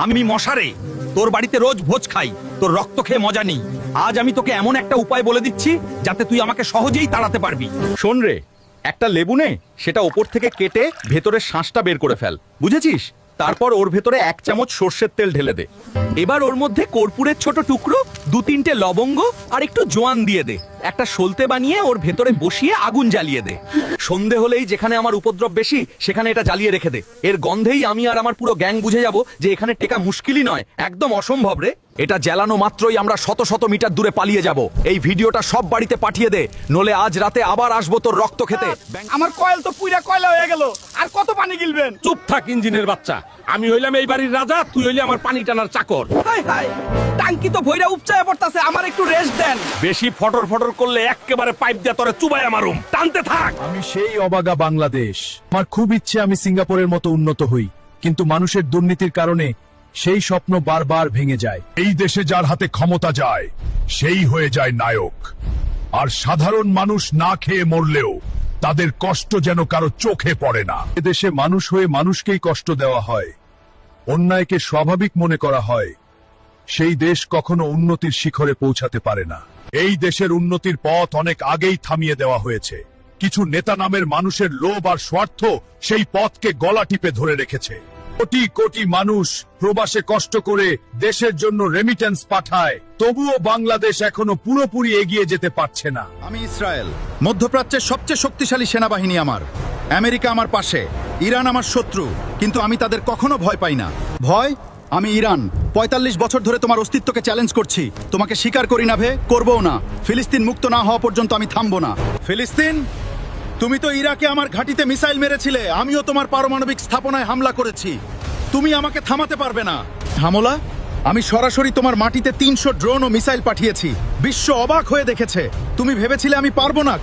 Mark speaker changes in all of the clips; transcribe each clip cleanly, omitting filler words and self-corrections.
Speaker 1: আমি মশারে, তোর বাড়িতে রোজ ভোজ খাই, তোর রক্ত খেয়ে মজা নেই। আজ আমি তোকে এমন একটা উপায় বলে দিচ্ছি যাতে তুই আমাকে সহজেই তাড়াতে পারবি। শোন রে, একটা লেবু নে, সেটা ওপর থেকে কেটে ভেতরের শাঁসটা বের করে ফেল, বুঝেছিস? তারপর ওর ভেতরে 1 চামচ সর্ষের তেল ঢেলে দে। এবার ওর মধ্যে কর্পূরের ছোট টুকরো, 2-3টে লবঙ্গ আর একটু জোয়ান দিয়ে দে। একটা সলতে বানিয়ে ওর ভেতরে বসিয়ে আগুন জ্বালিয়ে দে। সন্ধে হলেই যেখানে আমার উপদ্রব বেশি সেখানে এটা জ্বালিয়ে রেখে দে। এর গন্ধেই আমি আর আমার পুরো গ্যাং বুঝে যাব যে এখানে টেকা মুশকিলই নয়, একদম অসম্ভব রে। এটা জ্বালানো মাত্রই আমরা শত শত মিটার দূরে পালিয়ে যাব। এই ভিডিওটা সব বাড়িতে পাঠিয়ে দে, নলে আজ রাতে আবার আসবো তোর রক্ত খেতে।
Speaker 2: আমার কয়েল তো পুরা কয়লা হয়ে গেল, আর কত পানি গিলবেন?
Speaker 3: চুপ থাক ইঞ্জিনের বাচ্চা, আমি হইলাম এই বাড়ির রাজা, তুই হইলি আমার পানি টানার চাকর।
Speaker 2: হাই হাই, টাঙ্কি তো ভইরা উপচায় পড়তাছে, আমার একটু রেস্ট দেন।
Speaker 3: বেশি ফটর ফটর করলে একেবারে পাইপ দিয়ে তোরে চুবাইয়া মারুম, টানতে থাক।
Speaker 4: আমি সেই অবাগা বাংলাদেশ। আমার খুব ইচ্ছে আমি সিঙ্গাপুরের মতো উন্নত হই, কিন্তু মানুষের দুর্নীতির কারণে সেই স্বপ্ন বারবার ভেঙে যায়।
Speaker 5: এই দেশে যার হাতে ক্ষমতা যায় সেই হয়ে যায় নায়ক, আর সাধারণ মানুষ না খেয়ে মরলেও তাদের কষ্ট যেন কারো চোখে পড়ে না।
Speaker 4: এদেশে মানুষ হয়ে মানুষকেই কষ্ট দেওয়া হয়, অন্যায়কে স্বাভাবিক মনে করা হয়। সেই দেশ কখনো উন্নতির শিখরে পৌঁছাতে পারে না।
Speaker 5: এই দেশের উন্নতির পথ অনেক আগেই থামিয়ে দেওয়া হয়েছে। কিছু নেতা নামের মানুষের লোভ আর স্বার্থ সেই পথকে গলা টিপে ধরে রেখেছে। কোটি কোটি মানুষ প্রবাসে কষ্ট করে দেশের জন্য রেমিটেন্স পাঠায়, তবুও বাংলাদেশ এখনো পুরোপুরি এগিয়ে যেতে পারছে না।
Speaker 6: আমি ইসরায়েল, মধ্যপ্রাচ্যের সবচেয়ে শক্তিশালী সেনাবাহিনী আমার। আমেরিকা আমার পাশে, ইরান আমার শত্রু, কিন্তু আমি তাদের কখনো ভয় পাই না। ভয়? আমি ইরান ৪৫ বছর ধরে তোমার অস্তিত্বকে চ্যালেঞ্জ করছি। তোমাকে স্বীকার করি না ভে, করবও না। ফিলিস্তিন মুক্ত না হওয়া পর্যন্ত আমি থামবো না। ফিলিস্তিন, তুমি তো ইরাকে আমার ঘাঁটিতে মিসাইল মেরেছিলে, আমিও তোমার পারমাণবিক স্থাপনায় হামলা করেছি। তুমি আমাকে থামাতে পারবে না। হামলা? আমি সরাসরি তোমার মাটিতে ৩০০ ড্রোন ও মিসাইল পাঠিয়েছি। বিশ্ব অবাক হয়ে দেখেছে। তুমি ভেবেছিলে আমি পারবো না?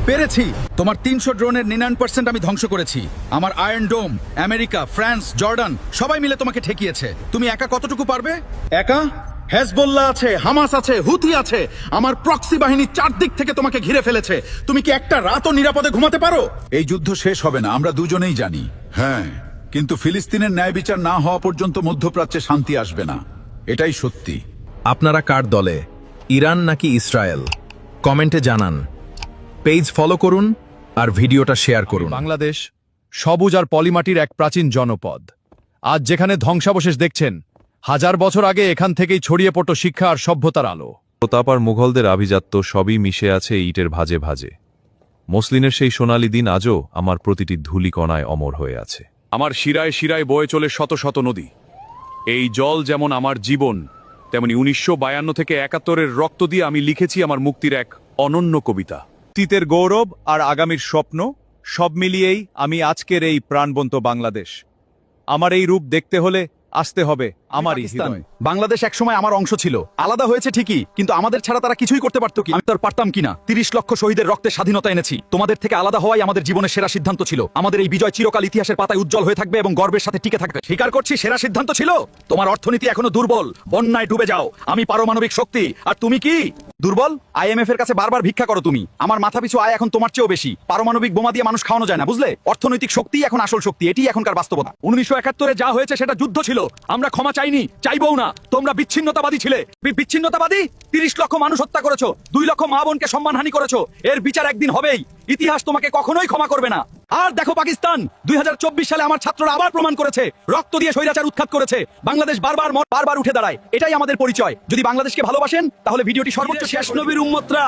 Speaker 6: পেরেছি। তোমার ৩০০ ড্রোনের ৯৯% আমি ধ্বংস করেছি। আমার আয়রন ডোম, আমেরিকা, ফ্রান্স, জর্ডান সবাই মিলে তোমাকে ঠেকিয়েছে। তুমি একা কতটুকু পারবে? একা? হেজবুল্লাহ আছে, হামাস আছে, হুথি আছে, আমার প্রক্সি বাহিনী চারদিক থেকে তোমাকে ঘিরে ফেলেছে। তুমি কি একটা রাতও নিরাপদে ঘুমাতে পারো?
Speaker 7: এই যুদ্ধ শেষ হবে না, আমরা দুজনেই জানি। হ্যাঁ, কিন্তু ফিলিস্তিনের ন্যায় বিচার না হওয়া পর্যন্ত মধ্যপ্রাচ্যে শান্তি আসবে না, এটাই সত্যি।
Speaker 8: আপনারা কার দলে, ইরান নাকি ইসরায়েল? কমেন্টে জানান। পেজ ফলো করুন আর ভিডিওটা শেয়ার করুন।
Speaker 4: বাংলাদেশ সবুজ আর পলিমাটির এক প্রাচীন জনপদ। আজ যেখানে ধ্বংসাবশেষ দেখছেন, 1000 বছর আগে এখান থেকেই ছড়িয়ে পড়তো শিক্ষা আর সভ্যতার আলো।
Speaker 9: প্রতাপ আর মুঘলদের আভিজাত্য সবই মিশে আছে ইটের ভাজে ভাজে। মসলিনের সেই সোনালী দিন আজও আমার প্রতিটি ধূলিকণায় অমর হয়ে আছে।
Speaker 3: আমার শিরায় শিরায় বয়ে চলে শত শত নদী। এই জল যেমন আমার জীবন, তেমনি ১৯৫২ থেকে ৭১-এর রক্ত দিয়ে আমি লিখেছি আমার মুক্তির এক অনন্য কবিতা।
Speaker 10: অতীতের গৌরব আর আগামীর স্বপ্ন সব মিলিয়েই আমি আজকের এই প্রাণবন্ত বাংলাদেশ। আমার এই রূপ দেখতে হলে আসতে হবে আমারই হৃদয়।
Speaker 2: বাংলাদেশ একসময় আমার অংশ ছিল, আলাদা হয়েছে ঠিকই, কিন্তু আমাদের ছাড়া তারা কিছুই করতে পারতো কি? আমি তো আর পারতাম কিনা। ৩০ লক্ষ শহীদের রক্তে স্বাধীনতা এনেছি। তোমাদের থেকে আলাদা হওয়াই আমাদের জীবনের সেরা সিদ্ধান্ত ছিল। আমাদের এই বিজয় চিরকাল ইতিহাসের পাতায় উজ্জ্বল হয়ে থাকবে এবং গর্বের সাথে টিকে থাকবে। স্বীকার করছি, সেরা সিদ্ধান্ত ছিল। তোমার অর্থনীতি এখনো দুর্বল, বন্যায় ডুবে যাও। আমি পারমাণবিক শক্তি, আর তুমি কি দুর্বল? IMF এর কাছে বারবার ভিক্ষা করো তুমি। আমার মাথা পিছু আয় এখন তোমার চেয়েও বেশি। পারমাণবিক বোমা দিয়ে মানুষ খাওয়ানো যায় না, বুঝলে? অর্থনৈতিক শক্তি এখন আসল শক্তি, এটি এখনকার বাস্তবতা। ১৯৭১-এ যা হয়েছে সেটা যুদ্ধ ছিল, আমরা ক্ষমা চাইনি, চাইবও না। তোমরা বিচ্ছিন্নতাবাদী ছিলে। বিচ্ছিন্নতাবাদী? ৩০ লক্ষ মানুষ হত্যা করেছো, ২ লক্ষ মা বোনকে সম্মানহানি করেছো। এর বিচার একদিন হবেই। ইতিহাস তোমাকে কখনোই ক্ষমা করবে না। আর দেখো পাকিস্তান, ২০২৪ সালে আমার ছাত্ররা আবার প্রমাণ করেছে, রক্ত দিয়ে স্বৈরাচার উৎখাত করেছে। বাংলাদেশ বারবার উঠে দাঁড়ায়, এটাই আমাদের পরিচয়। যদি বাংলাদেশকে ভালোবাসেন তাহলে ভিডিওটি সর্বোচ্চ শেষ। নবীর উম্মতরা,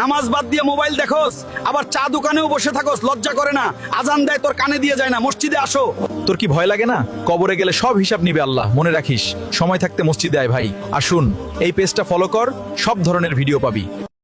Speaker 2: নামাজ বাদ দিয়ে মোবাইল দেখোস, আবার চা দোকানেও বসে থাকোস, লজ্জা করে না? আজান দেয় তোর কানে দিয়ে যায় না, মসজিদে আসো।
Speaker 8: তোর কি ভয় লাগে না? কবরে গেলে সব হিসাব নিবে আল্লাহ, মনে রাখিস। সময় থাকতে মসজিদে আয় ভাই। আসুন, এই পেজটা ফলো কর, সব ধরনের ভিডিও পাবি।